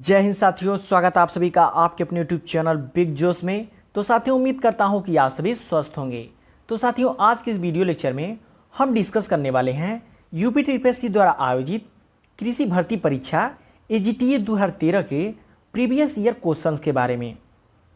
जय हिंद साथियों, स्वागत है आप सभी का आपके अपने यूट्यूब चैनल बिग जोश में। तो साथियों, उम्मीद करता हूं कि आप सभी स्वस्थ होंगे। तो साथियों, आज के इस वीडियो लेक्चर में हम डिस्कस करने वाले हैं यूपी टीपीएससी द्वारा आयोजित कृषि भर्ती परीक्षा एजीटीए 2013 के प्रीवियस ईयर क्वेश्चंस के बारे में।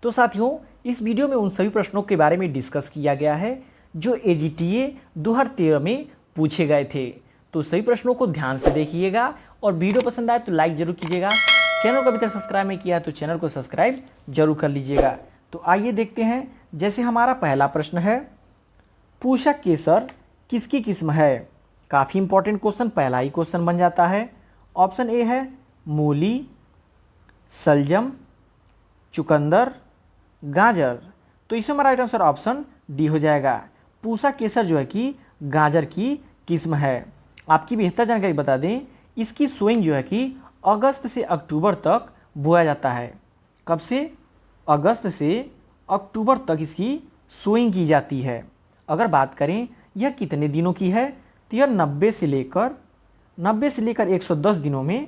तो साथियों, इस वीडियो में उन सभी प्रश्नों के बारे में डिस्कस किया गया है जो एजीटीए 2013 में पूछे गए थे। तो सभी प्रश्नों को ध्यान से देखिएगा और वीडियो पसंद आए तो लाइक जरूर कीजिएगा। चैनल को अभी तक सब्सक्राइब नहीं किया तो चैनल को सब्सक्राइब जरूर कर लीजिएगा। तो आइए देखते हैं। जैसे हमारा पहला प्रश्न है, पूषा केसर किसकी किस्म है? काफ़ी इंपॉर्टेंट क्वेश्चन, पहला ही क्वेश्चन बन जाता है। ऑप्शन ए है मूली, सलजम, चुकंदर, गाजर। तो इसमें हमारा राइट आंसर ऑप्शन डी हो जाएगा। पूषा केसर जो है कि गाजर की किस्म है। आपकी बेहतर जानकारी बता दें, इसकी सोइंग जो है कि अगस्त से अक्टूबर तक बोया जाता है। कब से? अगस्त से अक्टूबर तक इसकी सोइंग की जाती है। अगर बात करें यह कितने दिनों की है, तो यह 90 से लेकर 110 दिनों में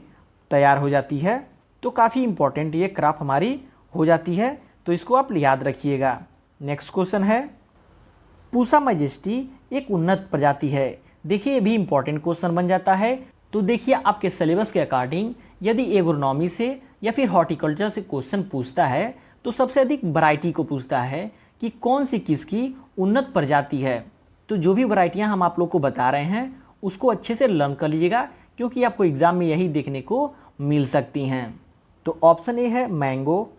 तैयार हो जाती है। तो काफ़ी इंपॉर्टेंट ये क्रॉप हमारी हो जाती है, तो इसको आप याद रखिएगा। नेक्स्ट क्वेश्चन है, पूसा मैजेस्टी एक उन्नत प्रजाति है। देखिए, ये भी इंपॉर्टेंट क्वेश्चन बन जाता है। तो देखिए, आपके सिलेबस के अकॉर्डिंग यदि एग्रोनॉमी से या फिर हॉर्टिकल्चर से क्वेश्चन पूछता है तो सबसे अधिक वैरायटी को पूछता है कि कौन सी किसकी उन्नत प्रजाति है। तो जो भी वैरायटियां हम आप लोग को बता रहे हैं उसको अच्छे से लर्न कर लीजिएगा, क्योंकि आपको एग्जाम में यही देखने को मिल सकती हैं। तो ऑप्शन ए है मैंगो,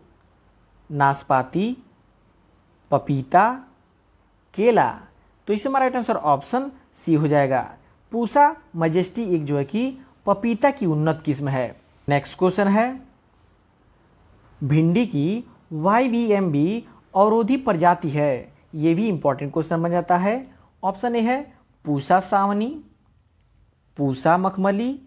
नाशपाती, पपीता, केला। तो इसमें हमारा राइट आंसर ऑप्शन सी हो जाएगा। पूसा मैजेस्टी एक जो है कि पपीता की उन्नत किस्म है। नेक्स्ट क्वेश्चन है, भिंडी की YVMB अवरोधी प्रजाति है। ये भी इंपॉर्टेंट क्वेश्चन बन जाता है। ऑप्शन ए है पूसा सावनी, पूसा मखमली,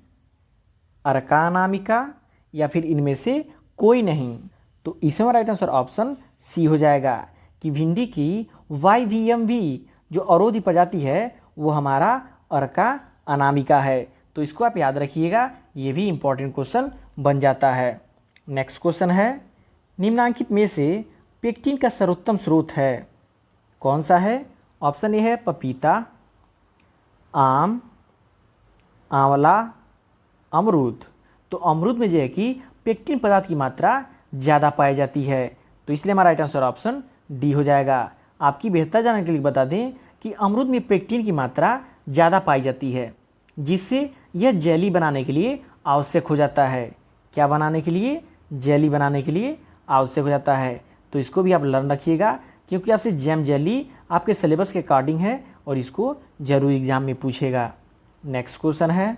अरका अनामिका या फिर इनमें से कोई नहीं। तो इसमें राइट आंसर ऑप्शन सी हो जाएगा कि भिंडी की YVMB जो अवरोधी प्रजाति है वो हमारा अरका अनामिका है। तो इसको आप याद रखिएगा, ये भी इंपॉर्टेंट क्वेश्चन बन जाता है। नेक्स्ट क्वेश्चन है, निम्नलिखित में से पेक्टिन का सर्वोत्तम स्रोत है, कौन सा है? ऑप्शन ए है पपीता, आम, आंवला, अमरूद। तो अमरूद में जो है कि पेक्टिन पदार्थ की मात्रा ज़्यादा पाई जाती है। तो इसलिए हमारा राइट आंसर ऑप्शन डी हो जाएगा। आपकी बेहतर जानने के लिए बता दें कि अमरूद में पेक्टिन की मात्रा ज़्यादा पाई जाती है, जिससे यह जेली बनाने के लिए आवश्यक हो जाता है। क्या बनाने के लिए? जेली बनाने के लिए आवश्यक हो जाता है। तो इसको भी आप लर्न रखिएगा, क्योंकि आपसे जैम जेली आपके सिलेबस के अकॉर्डिंग है और इसको जरूर एग्जाम में पूछेगा। नेक्स्ट क्वेश्चन है,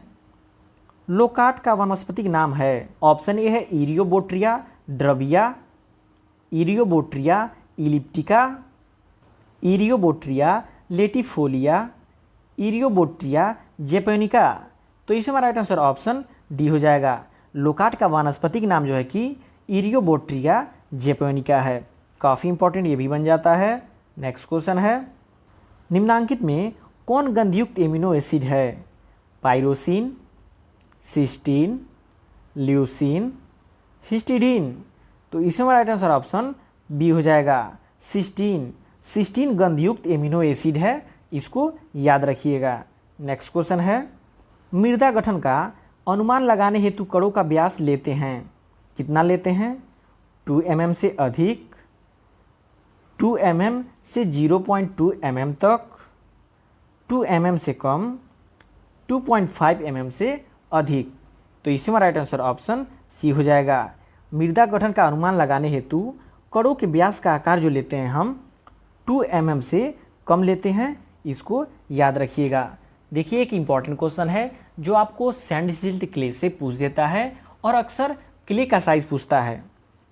लोकाट का वनस्पतिक नाम है। ऑप्शन ए है इरियोबोट्रिया ड्रबिया, इरियोबोट्रिया इलिप्टिका, इरियोबोट्रिया लेटिफोलिया, इरियोबोट्रिया जैपोनिका। तो इसमें हमारा राइट आंसर ऑप्शन डी हो जाएगा। लोकाट का वानस्पतिक नाम जो है कि इरियोबोट्रिया जैपोनिका है। काफ़ी इंपॉर्टेंट ये भी बन जाता है। नेक्स्ट क्वेश्चन है, निम्नलिखित में कौन गंधयुक्त एमिनो एसिड है? पायरोसिन, सिस्टीन, ल्यूसीन, हिस्टिडीन। तो इसमें हमारा राइट आंसर ऑप्शन बी हो जाएगा, सिस्टीन। सिस्टीन गंधयुक्त एमिनो एसिड है, इसको याद रखिएगा। नेक्स्ट क्वेश्चन है, मृदा गठन का अनुमान लगाने हेतु कणों का व्यास लेते हैं, कितना लेते हैं? 2 mm से अधिक, 2 mm से 0.2 mm तक, 2 mm से कम, 2.5 mm से अधिक। तो इसमें राइट आंसर ऑप्शन सी हो जाएगा। मृदा गठन का अनुमान लगाने हेतु कणों के व्यास का आकार जो लेते हैं हम 2 mm से कम लेते हैं, इसको याद रखिएगा। देखिए, एक इंपॉर्टेंट क्वेश्चन है जो आपको सैंड सिल्ट क्ले से पूछ देता है, और अक्सर क्ले का साइज पूछता है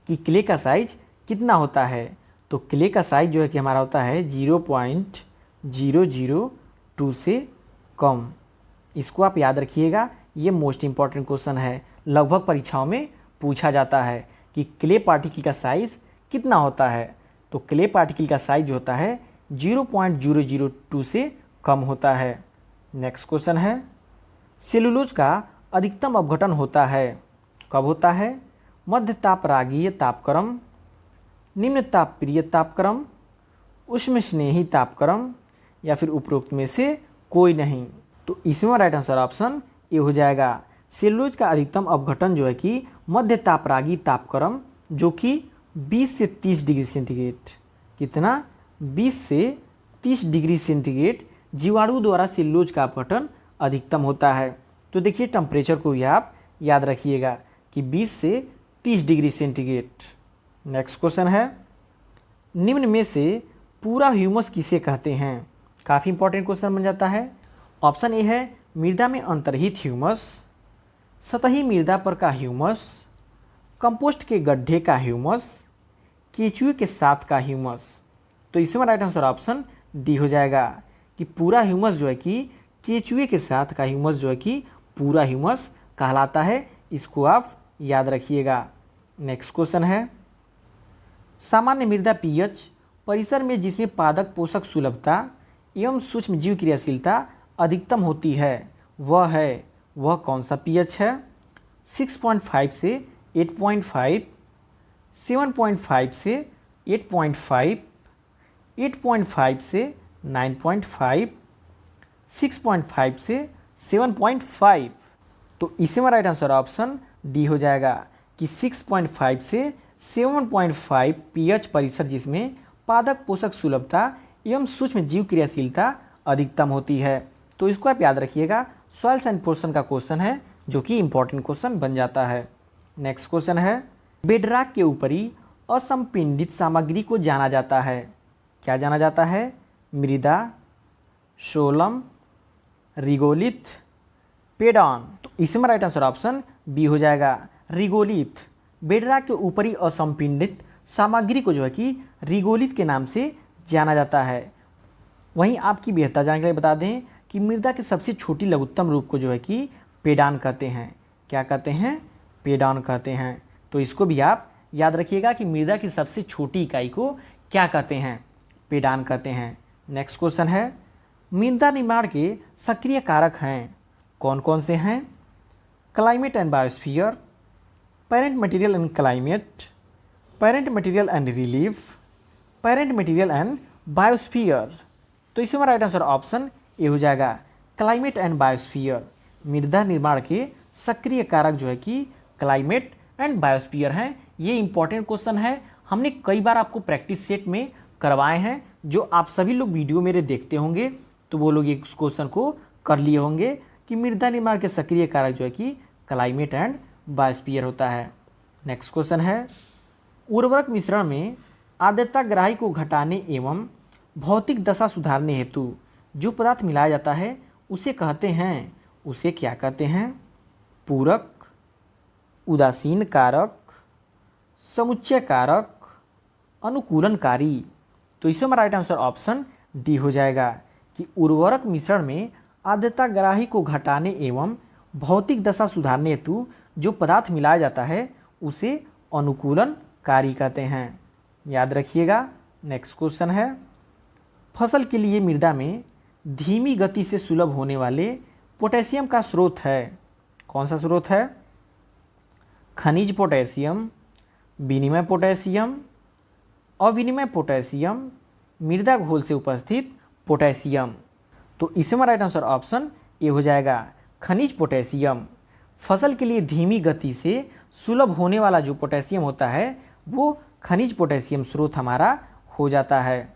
कि क्ले का साइज कितना होता है। तो क्ले का साइज जो है कि हमारा होता है 0.002 से कम। इसको आप याद रखिएगा, ये मोस्ट इंपॉर्टेंट क्वेश्चन है। लगभग परीक्षाओं में पूछा जाता है कि क्ले पार्टिकल का साइज कितना होता है। तो क्ले पार्टिकल का साइज जो होता है 0.002 से कम होता है। नेक्स्ट क्वेश्चन है, सेलुलोज का अधिकतम अपघटन होता है, कब होता है? मध्य तापरागीय तापक्रम, निम्न तापप्रिय तापक्रम, उष्ण स्नेही तापक्रम, या फिर उपरोक्त में से कोई नहीं। तो इसमें राइट आंसर ऑप्शन ए हो जाएगा। सेलुलोज का अधिकतम अपघटन जो है कि मध्य तापरागीय तापक्रम, जो कि 20 से 30 डिग्री सेंटीग्रेड, कितना 20 से 30 डिग्री सेंटीग्रेड जीवाणु द्वारा सेलुलोज का अपघटन अधिकतम होता है। तो देखिए टेम्परेचर को भी आप याद रखिएगा कि 20 से 30 डिग्री सेंटीग्रेड। नेक्स्ट क्वेश्चन है, निम्न में से पूरा ह्यूमस किसे कहते हैं? काफ़ी इंपॉर्टेंट क्वेश्चन बन जाता है। ऑप्शन ए है मृदा में अंतर्निहित ह्यूमस, सतही मृदा पर का ह्यूमस, कंपोस्ट के गड्ढे का ह्यूमस, केचुए के साथ का ह्यूमस। तो इसमें राइट आंसर ऑप्शन डी हो जाएगा कि पूरा ह्यूमस जो है कि केचुए के साथ का ह्यूमस जो है कि पूरा ह्यूमस कहलाता है। इसको आप याद रखिएगा। नेक्स्ट क्वेश्चन है, सामान्य मृदा पीएच परिसर में जिसमें पादप पोषक सुलभता एवं सूक्ष्म जीव क्रियाशीलता अधिकतम होती है वह कौन सा पीएच है? 6.5 से 8.5, 7.5 से 8.5, 8.5 से 9.5, 6.5 से 7.5। तो इसमें राइट आंसर ऑप्शन डी हो जाएगा कि 6.5 से 7.5 पीएच परिसर जिसमें पादप पोषक सुलभता एवं सूक्ष्म जीव क्रियाशीलता अधिकतम होती है। तो इसको आप याद रखिएगा, सॉइल्स एंड पोर्शन का क्वेश्चन है जो कि इंपॉर्टेंट क्वेश्चन बन जाता है। नेक्स्ट क्वेश्चन है, बेडरॉक के ऊपरी असंपिंडित सामग्री को जाना जाता है। क्या जाना जाता है? मृदा, शोलम, रिगोलिथ, पेडॉन। तो इसमें राइट आंसर ऑप्शन बी हो जाएगा, रिगोलिथ। बेडरॉक के ऊपरी असंपिंडित सामग्री को जो है कि रिगोलिथ के नाम से जाना जाता है। वहीं आपकी बेहतर जानकारी बता दें कि मृदा के सबसे छोटी लघुत्तम रूप को जो है कि पेडान कहते हैं। क्या कहते हैं? पेडान कहते हैं। तो इसको भी आप याद रखिएगा कि मृदा की सबसे छोटी इकाई को क्या कहते हैं? पेडान कहते हैं। नेक्स्ट क्वेश्चन है, मृदा निर्माण के सक्रिय कारक हैं, कौन कौन से हैं? Climate and biosphere, parent material and climate, parent material and relief, parent material and biosphere. तो इसमें राइट आंसर ऑप्शन ए हो जाएगा, क्लाइमेट एंड बायोस्फीयर। मृदा निर्माण के सक्रिय कारक जो है कि क्लाइमेट एंड बायोस्फीयर हैं। ये इंपॉर्टेंट क्वेश्चन है, हमने कई बार आपको प्रैक्टिस सेट में करवाए हैं। जो आप सभी लोग वीडियो मेरे देखते होंगे तो वो लोग इस क्वेश्चन को कर लिए होंगे कि मृदा निर्माण के सक्रिय कारक जो है कि क्लाइमेट एंड बायोस्फीयर होता है। नेक्स्ट क्वेश्चन है, उर्वरक मिश्रण में आर्द्रता ग्राही को घटाने एवं भौतिक दशा सुधारने हेतु जो पदार्थ मिलाया जाता है उसे कहते हैं, उसे क्या कहते हैं? पूरक, उदासीन कारक, समुच्चय कारक, अनुकूलनकारी। तो इसमें राइट आंसर ऑप्शन डी हो जाएगा कि उर्वरक मिश्रण में आर्द्रता ग्राही को घटाने एवं भौतिक दशा सुधारने हेतु जो पदार्थ मिलाया जाता है उसे अनुकूलनकारी कहते हैं। याद रखिएगा। नेक्स्ट क्वेश्चन है, फसल के लिए मृदा में धीमी गति से सुलभ होने वाले पोटेशियम का स्रोत है, कौन सा स्रोत है? खनिज पोटेशियम, विनिमय पोटेशियम, अविनिमय पोटेशियम, मृदा घोल से उपस्थित पोटेशियम। तो इसमें राइट आंसर ऑप्शन ए हो जाएगा, खनिज पोटेशियम। फसल के लिए धीमी गति से सुलभ होने वाला जो पोटेशियम होता है वो खनिज पोटेशियम स्रोत हमारा हो जाता है।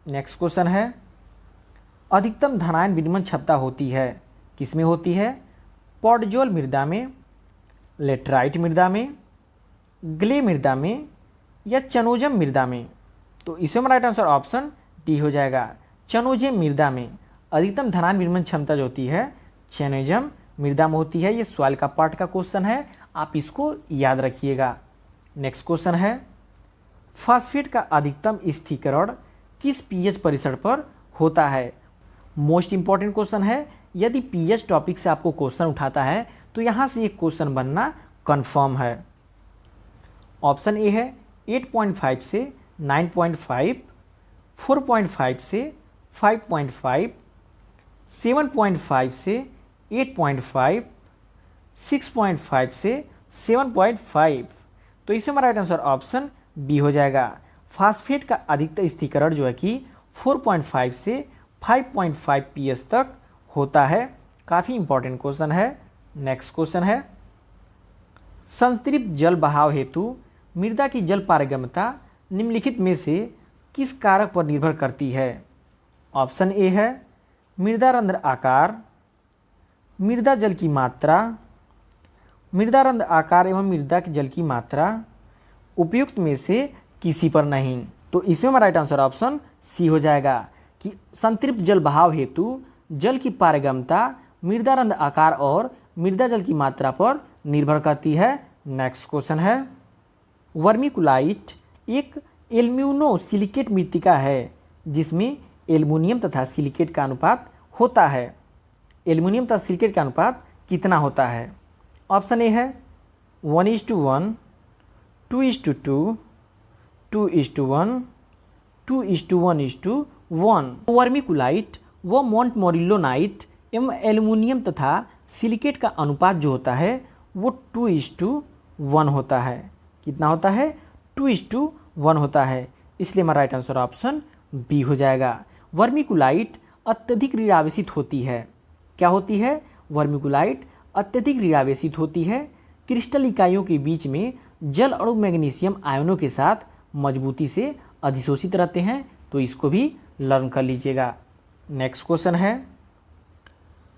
नेक्स्ट क्वेश्चन है, अधिकतम धनायन विनिमय क्षमता होती है, किसमें होती है? पॉडजोल मृदा में, लेटराइट मृदा में, ग्ले मृदा में, या चनोजम मृदा में। तो इसमें राइट आंसर ऑप्शन डी हो जाएगा, चनोजम मृदा में अधिकतम धनायन विनिमय क्षमता जो होती है चनोजम मृदा में होती है। ये सॉइल का पार्ट का क्वेश्चन है, आप इसको याद रखिएगा। नेक्स्ट क्वेश्चन है, फास्फेट का अधिकतम स्थिरीकरण किस पीएच परिसर पर होता है? मोस्ट इंपॉर्टेंट क्वेश्चन है। यदि पीएच टॉपिक से आपको क्वेश्चन उठाता है तो यहाँ से एक क्वेश्चन बनना कंफर्म है। ऑप्शन ए है 8.5 से 9.5, 4.5 से 5.5, 7.5 से 8.5, 6.5 से 7.5। तो इसमें हमारा राइट आंसर ऑप्शन बी हो जाएगा। फास्फेट का अधिकतर स्थिरीकरण जो है कि 4.5 से 5.5 pH तक होता है। काफ़ी इंपॉर्टेंट क्वेश्चन है। नेक्स्ट क्वेश्चन है, संतृप्त जल बहाव हेतु मृदा की जल पारगम्यता निम्नलिखित में से किस कारक पर निर्भर करती है? ऑप्शन ए है मृदा रंध्र आकार, मृदा जल की मात्रा, मृदा रंध्र आकार एवं मृदा की जल की मात्रा, उपयुक्त में से किसी पर नहीं। तो इसमें हमारा राइट आंसर ऑप्शन सी हो जाएगा कि संतृप्त जल बहाव हेतु जल की पारगम्यता मृदा रंध्र आकार और मृदा जल की मात्रा पर निर्भर करती है। नेक्स्ट क्वेश्चन है, वर्मिकुलाइट एक एल्यूमिनो-सिलिकेट मृत्तिका है जिसमें एल्युमिनियम तथा सिलिकेट का अनुपात होता है। एल्युमिनियम तथा सिलिकेट का अनुपात कितना होता है? ऑप्शन ए है 1:1, 2:2, 2:1, 2:1:1। वर्मिकुलाइट व मोंटमोरिलोनाइट एवं एल्युमिनियम तथा सिलिकेट का अनुपात जो होता है वो 2:1 होता है। कितना होता है? 2:1 होता है। इसलिए हमारा राइट आंसर ऑप्शन बी हो जाएगा। वर्मिकुलाइट अत्यधिक ऋणावेशित होती है। क्या होती है? वर्मिकुलाइट अत्यधिक ऋणावेशित होती है। क्रिस्टल इकाइयों के बीच में जल अणु मैग्नीशियम आयनों के साथ मजबूती से अधिशोषित रहते हैं। तो इसको भी लर्न कर लीजिएगा। नेक्स्ट क्वेश्चन है,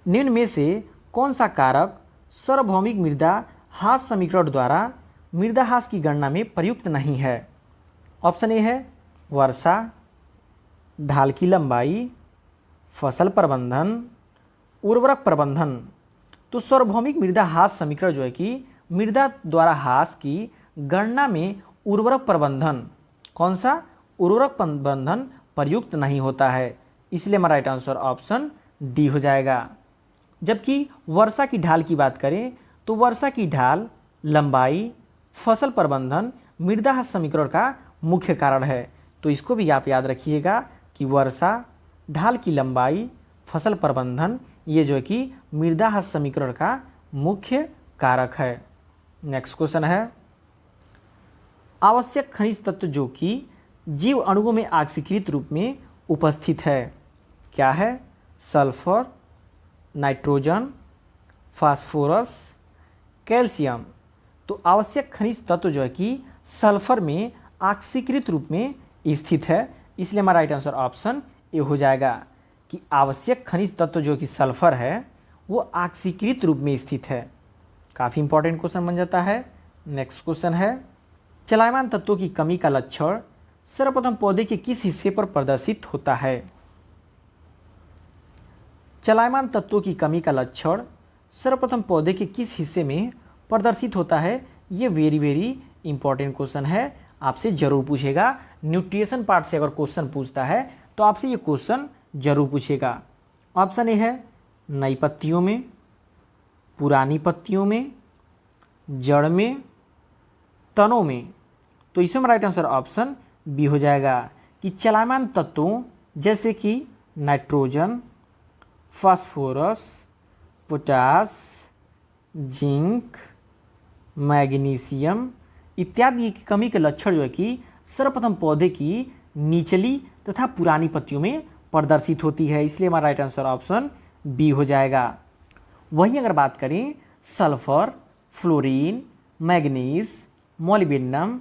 निम्न में से कौन सा कारक सार्वभौमिक मृदा ह्रास समीकरण द्वारा मृदा ह्रास की गणना में प्रयुक्त नहीं है? ऑप्शन ए है वर्षा, ढाल की लंबाई, फसल प्रबंधन, उर्वरक प्रबंधन। तो सार्वभौमिक मृदा ह्रास समीकरण जो है कि मृदा द्वारा ह्रास की गणना में उर्वरक प्रबंधन, कौन सा? उर्वरक प्रबंधन प्रयुक्त नहीं होता है। इसलिए हमारा राइट आंसर ऑप्शन डी हो जाएगा। जबकि वर्षा की ढाल की बात करें तो वर्षा की ढाल, लंबाई, फसल प्रबंधन मृदा ह्रास समीकरण का मुख्य कारण है। तो इसको भी आप याद रखिएगा कि वर्षा, ढाल की लंबाई, फसल प्रबंधन ये जो है कि मृदा ह्रास समीकरण का मुख्य कारक है। नेक्स्ट क्वेश्चन है, आवश्यक खनिज तत्व जो कि जीव अणुओं में ऑक्सीकृत रूप में उपस्थित है क्या है? Sulphur, nitrogen, phosphorus, calcium. तो आवश्यक खनिज तत्व जो है कि सल्फर में ऑक्सीकृत रूप में स्थित है। इसलिए हमारा राइट आंसर ऑप्शन ए हो जाएगा कि आवश्यक खनिज तत्व जो कि सल्फर है वो ऑक्सीकृत रूप में स्थित है। काफ़ी इंपॉर्टेंट क्वेश्चन बन जाता है। नेक्स्ट क्वेश्चन है, चलायमान तत्वों की कमी का लक्षण सर्वप्रथम पौधे के किस हिस्से पर प्रदर्शित होता है? चलायमान तत्वों की कमी का लक्षण सर्वप्रथम पौधे के किस हिस्से में प्रदर्शित होता है? ये वेरी इंपॉर्टेंट क्वेश्चन है, आपसे जरूर पूछेगा। न्यूट्रिशन पार्ट से अगर क्वेश्चन पूछता है तो आपसे ये क्वेश्चन जरूर पूछेगा। ऑप्शन ए है नई पत्तियों में, पुरानी पत्तियों में, जड़ में, तनों में। तो इसमें राइट आंसर ऑप्शन बी हो जाएगा कि चलायमान तत्वों जैसे कि nitrogen, phosphorus, potash, zinc, magnesium इत्यादि की कमी के लक्षण जो है कि सर्वप्रथम पौधे की निचली तथा पुरानी पत्तियों में प्रदर्शित होती है। इसलिए हमारा राइट आंसर ऑप्शन बी हो जाएगा। वहीं अगर बात करें sulphur, fluorine, manganese, molybdenum,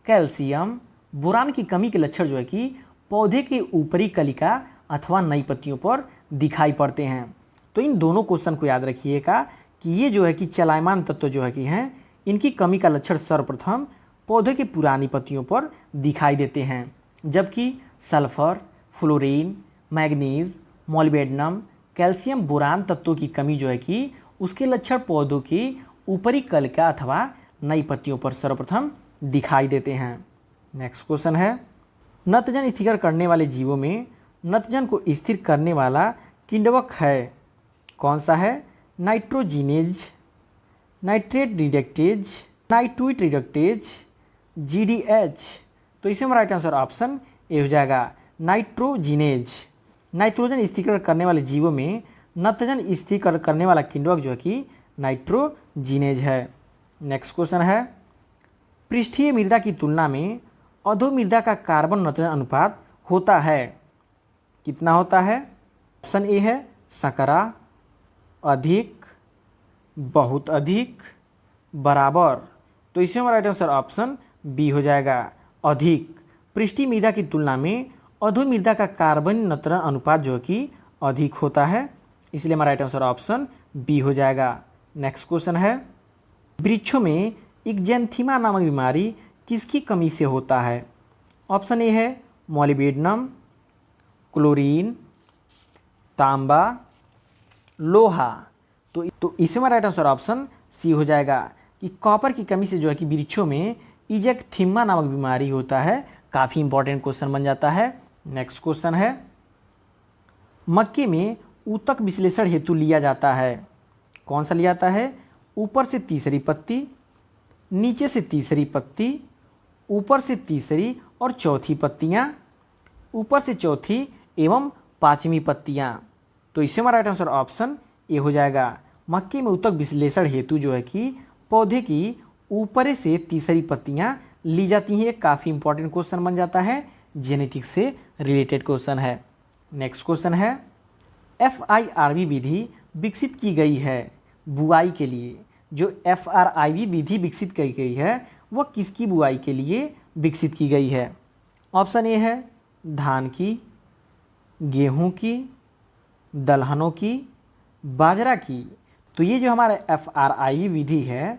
calcium, boron की कमी के लक्षण जो है कि पौधे के ऊपरी कलिका अथवा नई पत्तियों पर दिखाई पड़ते हैं। तो इन दोनों क्वेश्चन को याद रखिएगा कि ये जो है कि चलायमान तत्व जो है कि हैं इनकी कमी का लक्षण सर्वप्रथम पौधे की पुरानी पत्तियों पर दिखाई देते हैं, जबकि sulphur, fluorine, manganese, molybdenum, calcium, boron तत्वों की कमी जो है कि उसके लक्षण पौधों की ऊपरी कलिका अथवा नई पत्तियों पर सर्वप्रथम दिखाई देते हैं। नेक्स्ट क्वेश्चन है, नत्रजन स्थिरीकरण करने वाले जीवों में नत्रजन को स्थिर करने वाला किण्वक है, कौन सा है? Nitrogenase, nitrate reductase, nitrite reductase, GDH। तो इसमें राइट आंसर ऑप्शन ए हो जाएगा नाइट्रोजिनेज। नाइट्रोजन स्थिरीकरण करने वाले जीवों में नत्रजन स्थिरीकरण करने वाला किण्वक जो है कि नाइट्रोजिनेज है। नेक्स्ट क्वेश्चन है, पृष्ठीय मृदा की तुलना में अधो मृदा का कार्बन नाइट्रोजन अनुपात होता है। कितना होता है? ऑप्शन ए है सकरा, अधिक, बहुत अधिक, बराबर। तो इसमें हमारा राइट आंसर ऑप्शन बी हो जाएगा, अधिक। पृष्ठीय मृदा की तुलना में अधो मृदा का कार्बन नाइट्रोजन अनुपात जो कि अधिक होता है, इसलिए हमारा राइट आंसर ऑप्शन बी हो जाएगा। नेक्स्ट क्वेश्चन है, वृक्षों में एक्जेंथीमा नामक बीमारी किसकी कमी से होता है? ऑप्शन ए है मॉलिबेडनम, क्लोरीन, तांबा, लोहा। तो इसमें राइट आंसर ऑप्शन सी हो जाएगा कि कॉपर की कमी से जो है कि वृक्षों में इजेक्थीमा नामक बीमारी होता है। काफ़ी इंपॉर्टेंट क्वेश्चन बन जाता है। नेक्स्ट क्वेश्चन है, मक्के में ऊतक विश्लेषण हेतु लिया जाता है। कौन सा लिया जाता है? ऊपर से तीसरी पत्ती, नीचे से तीसरी पत्ती, ऊपर से तीसरी और चौथी पत्तियाँ, ऊपर से चौथी एवं पांचवी पत्तियाँ। तो इससे हमारा राइट आंसर ऑप्शन ए हो जाएगा। मक्के में ऊतक विश्लेषण हेतु जो है कि पौधे की ऊपर से तीसरी पत्तियाँ ली जाती हैं। ये काफ़ी इंपॉर्टेंट क्वेश्चन बन जाता है, जेनेटिक्स से रिलेटेड क्वेश्चन है। नेक्स्ट क्वेश्चन है, FIRB विधि विकसित की गई है बुआई के लिए। जो FRIB विधि विकसित की गई है वह किसकी बुआई के लिए विकसित की गई है? ऑप्शन ए है धान की, गेहूं की, दलहनों की, बाजरा की। तो ये जो हमारा FRIB विधि है,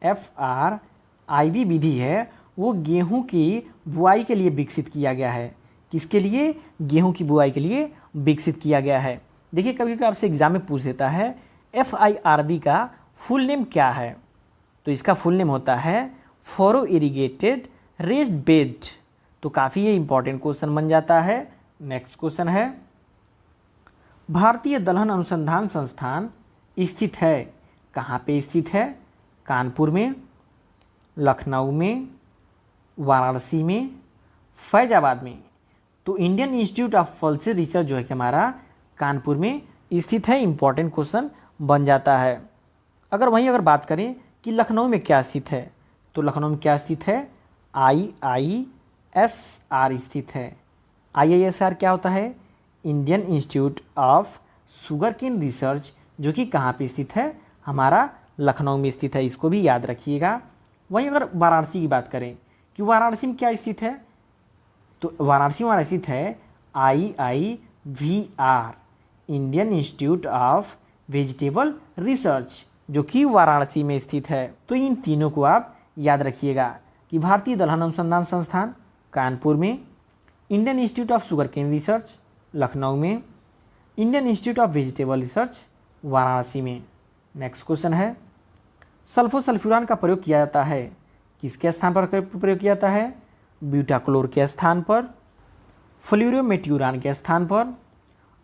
FRIB विधि है, वो गेहूं की बुआई के लिए विकसित किया गया है। किसके लिए? गेहूं की बुआई के लिए विकसित किया गया है। देखिए कभी कभी आपसे एग्जाम में पूछ देता है FIRB का फुल नेम क्या है? तो इसका फुल नेम होता है फॉरो इरिगेटेड रेस्ड बेड। तो काफ़ी ये इंपॉर्टेंट क्वेश्चन बन जाता है। नेक्स्ट क्वेश्चन है, भारतीय दलहन अनुसंधान संस्थान स्थित है। कहाँ पे स्थित है? कानपुर में, लखनऊ में, वाराणसी में, फैजाबाद में। तो Indian institute of pulse research जो है कि हमारा कानपुर में स्थित है। इंपॉर्टेंट क्वेश्चन बन जाता है। अगर बात करें कि लखनऊ में क्या स्थित है, तो लखनऊ में क्या स्थित है? IISR स्थित है। IISR क्या होता है? Indian institute of sugarcane research, जो कि कहाँ पे स्थित है? हमारा लखनऊ में स्थित है। इसको भी याद रखिएगा। वहीं अगर वाराणसी की बात करें कि वाराणसी में क्या स्थित है, तो वाराणसी में हमारा स्थित है IIVR, Indian institute of vegetable research, जो कि वाराणसी में स्थित है। तो इन तीनों को आप याद रखिएगा कि भारतीय दलहन अनुसंधान संस्थान कानपुर में, Indian institute of sugarcane research Lucknow में, Indian institute of vegetable research Varanasi में। नेक्स्ट क्वेश्चन है, सल्फोसल्फ्यूरान का प्रयोग किया जाता है। किसके स्थान पर प्रयोग किया जाता है? ब्यूटाक्लोर के स्थान पर, फ्लोरोमेट्यूरान के स्थान पर,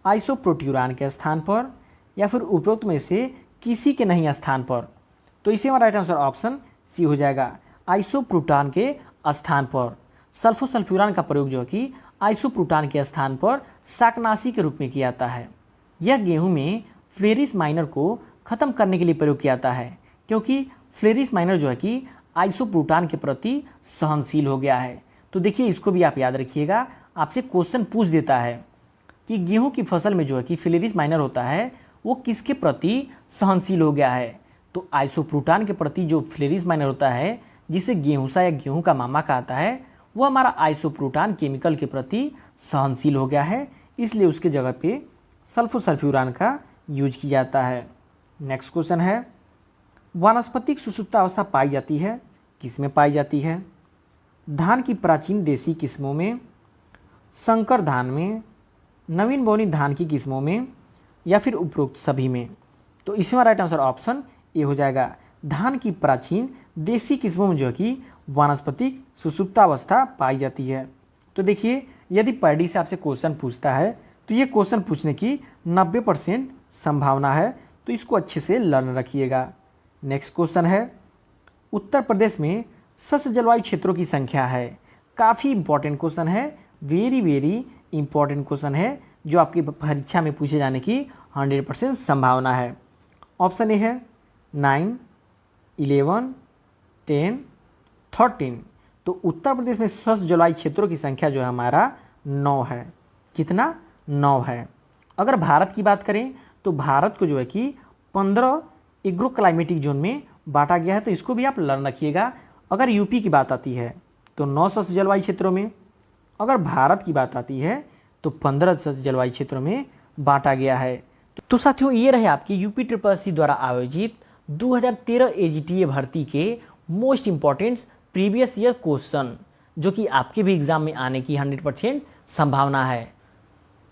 आइसोप्रोट्यूरान के स्थान पर, या फिर उपरोक्त में से किसी के नहीं स्थान पर। तो इसे हमारा राइट आंसर ऑप्शन सी हो जाएगा, आइसोप्रोटान के स्थान पर। सल्फोसल्फ्यूरान का प्रयोग जो है कि आइसोप्रोटान के स्थान पर शाकनाशी के रूप में किया जाता है। यह गेहूं में फ्लेरिस माइनर को ख़त्म करने के लिए प्रयोग किया जाता है, क्योंकि फ्लेरिस माइनर जो है कि आइसोप्रोटान के प्रति सहनशील हो गया है। तो देखिए इसको भी आप याद रखिएगा। आपसे क्वेश्चन पूछ देता है कि गेहूं की फसल में जो है कि फ्लेरिस माइनर होता है वो किसके प्रति सहनशील हो गया है? तो आइसोप्रोटान के प्रति जो फ्लेरिस माइनर होता है, जिसे गेहूंसा या गेहूं का मामा कहता है, वो हमारा आइसोप्रोटान केमिकल के प्रति सहनशील हो गया है। इसलिए उसके जगह पे सल्फोसल्फ्यूरान का यूज किया जाता है। नेक्स्ट क्वेश्चन है, वानस्पतिक सुषुप्तावस्था पाई जाती है। किसमें पाई जाती है? धान की प्राचीन देसी किस्मों में, संकर धान में, नवीन बोनी धान की किस्मों में, या फिर उपरोक्त सभी में। तो इसमें राइट आंसर ऑप्शन ए हो जाएगा, धान की प्राचीन देसी किस्मों में जो कि वानस्पतिक सुषुप्तावस्था पाई जाती है। तो देखिए यदि पैडी से आपसे क्वेश्चन पूछता है तो ये क्वेश्चन पूछने की 90% संभावना है, तो इसको अच्छे से लर्न रखिएगा। नेक्स्ट क्वेश्चन है, उत्तर प्रदेश में शुष्क जलवायु क्षेत्रों की संख्या है। काफ़ी इंपॉर्टेंट क्वेश्चन है, वेरी इंपॉर्टेंट क्वेश्चन है, जो आपकी परीक्षा में पूछे जाने की 100% संभावना है। ऑप्शन ए है 9, 11, 10, 13। तो उत्तर प्रदेश में शुष्क जलवायु क्षेत्रों की संख्या जो है हमारा 9 है। कितना? 9 है। अगर भारत की बात करें तो भारत को जो है कि 15 एग्रो क्लाइमेटिक जोन में बांटा गया है, तो इसको भी आप लर्न रखिएगा। अगर यूपी की बात आती है तो 9 शुष्क जलवायु क्षेत्रों में, अगर भारत की बात आती है तो 15 शुष्क जलवायु क्षेत्रों में बांटा गया है। तो साथियों, ये रहे आपकी यूपी ट्रिपल द्वारा आयोजित 2013 एजीटीए भर्ती के most important previous year question, जो कि आपके भी एग्जाम में आने की 100% संभावना है।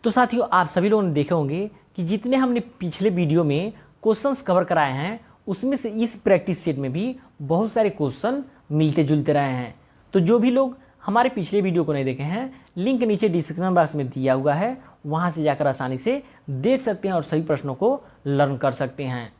तो साथियों, आप सभी लोगों ने देखे होंगे कि जितने हमने पिछले वीडियो में क्वेश्चंस कवर कराए हैं, उसमें से इस प्रैक्टिस सेट में भी बहुत सारे क्वेश्चन मिलते जुलते रहे हैं। तो जो भी लोग हमारे पिछले वीडियो को नहीं देखे हैं, लिंक नीचे डिस्क्रिप्शन बॉक्स में दिया हुआ है, वहाँ से जाकर आसानी से देख सकते हैं और सही प्रश्नों को लर्न कर सकते हैं।